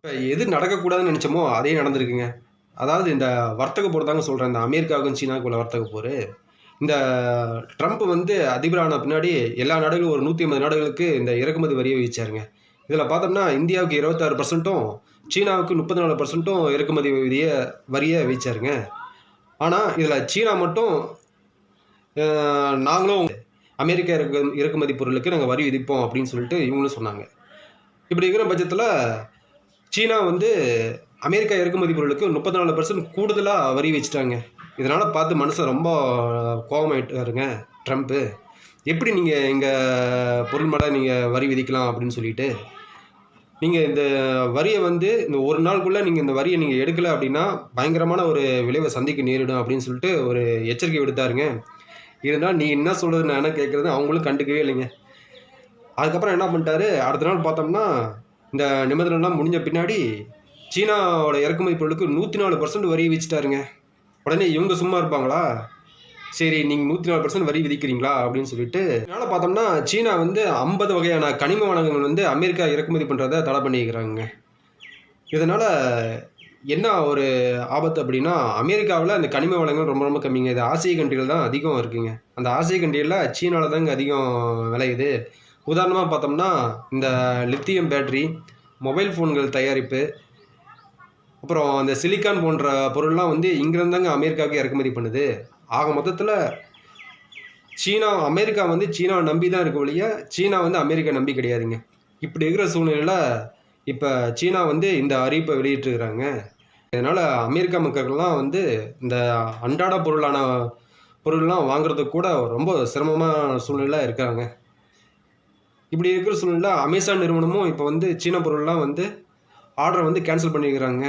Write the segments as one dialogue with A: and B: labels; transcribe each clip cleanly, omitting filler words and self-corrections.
A: இப்ப எது நடக்கக்கூடாதுன்னு நெனச்சோமோ, அதே நடந்திருக்குங்க. அதாவது இந்த வர்த்தக போர் தாங்க சொல்றேன். இந்த அமெரிக்காவுக்கும் சீனாவுக்கும் உள்ள வர்த்தக போரு. இந்த ட்ரம்ப் வந்து அதிபரான பின்னாடி எல்லா நாடுகளும் ஒரு 180 நாடுகளுக்கு இந்த இறக்குமதி வரிய விதிச்சாருங்க. இதில பார்த்தோம்னா, இந்தியாவுக்கு 26%ம், சீனாவுக்கு 34%ம் இறக்குமதி வரிய விதிச்சாருங்க. ஆனா, இதில சீனா மட்டும் அ நாங்களும் அமெரிக்கா இறக்குமதி பொருளுக்கு நாங்க வரி விதிப்போம் அப்படின்னு சொல்லிட்டு இவங்களும் சொன்னாங்க. இப்படி இருக்கிற பட்சத்தில சீனா வந்து அமெரிக்கா இறக்குமதி பொருளுக்கு 34% கூடுதலா வரி வச்சுட்டாங்க. இதனால பார்த்து மனுஷன் ரொம்ப கோவமாயிட்டாருங்க ட்ரம்ப்பு. எப்படி நீங்க எங்க பொருள் மேல நீங்க வரி விதிக்கலாம் அப்படின்னு சொல்லிட்டு. நீங்க இந்த வரிய வந்து இந்த ஒரு நாளுக்குள்ள நீங்க இந்த வரிய நீங்க எடுக்கல அப்படின்னா, பயங்கரமான ஒரு விளைவ சந்திக்க நேரிடும் அப்படின்னு சொல்லிட்டு ஒரு எச்சரிக்கை விடுத்தாருங்க. இருந்தாலும் நீ என்ன சொல்றது நான் என்ன கேட்கிறது அவங்களும் கண்டுக்கவே இல்லைங்க. அதுக்கப்புறம் என்ன பண்ணிட்டாரு, அடுத்த நாள் பார்த்தோம்னா, இந்த நிபந்தனைலாம் முடிஞ்ச பின்னாடி, சீனாவோட இறக்குமதி பொருளுக்கு 104% வரி விதிச்சுட்டாருங்க. உடனே இவங்க சும்மா இருப்பாங்களா? சரி நீங்க 104% வரி விதிக்கிறீங்களா? அப்படின்னு சொல்லிட்டு, இதனால பார்த்தோம்னா, சீனா வந்து 50 வகையான கனிம வளங்கள் வந்து அமெரிக்கா இறக்குமதி பண்றத தடை பண்ணியிருக்கிறாங்கங்க. இதனால என்ன ஒரு ஆபத்து அப்படின்னா, அமெரிக்காவுல அந்த கனிம வளங்கள் ரொம்ப ரொம்ப கம்மிங்க. இது ஆசிய கண்ட்ரில தான் அதிகம் இருக்குங்க. அந்த ஆசிய கண்ட்ரில சீனால தாங்க அதிகம் விளையுது. உதாரணமா பார்த்தோம்னா, இந்த லித்தியம் பேட்டரி, மொபைல் ஃபோன்கள் தயாரிப்பு, அப்புறம் அந்த சிலிக்கான் போன்ற பொருள்லாம் வந்து இங்கிருந்து தாங்க அமெரிக்காவுக்கு இறக்குமதி பண்ணுது. ஆக மொத்தத்தில அமெரிக்கா வந்து சீனாவ நம்பி தான் இருக்கு ஒழிய, சீனா வந்து அமெரிக்கா நம்பி கிடையாதுங்க. இப்படி இருக்கிற சூழ்நிலையில, இப்ப சீனா வந்து இந்த அறிவிப்ப வெளியிட்டிருக்கிறாங்க. இதனால அமெரிக்கா மக்கள்லாம் வந்து இந்த அன்றாட பொருள்லாம் வாங்குறதுக்கு கூட ரொம்ப சிரமமான சூழ்நிலையில இருக்காங்க. இப்படி இருக்கிற சூழ்நிலையில அமேசான் நிறுவனமும் இப்ப வந்து சீன பொருள்லாம் வந்து ஆர்டர வந்து கேன்சல் பண்ணியிருக்கிறாங்க.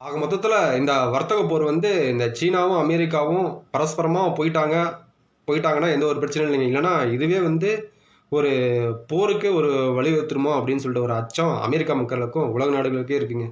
A: ஆக மொத்தத்தில இந்த வர்த்தக போர் வந்து இந்த சீனாவும், அமெரிக்காவும் பரஸ்பரமா போயிட்டாங்கன்னா எந்த ஒரு பிரச்சனையும் இல்லைங்க. இல்லன்னா இதுவே வந்து ஒரு போருக்கு ஒரு வழிவகுத்துருமோ அப்படின்னு சொல்லிட்டு ஒரு அச்சம் அமெரிக்கா மக்களுக்கும், உலக நாடுகளுக்கே இருக்குங்க.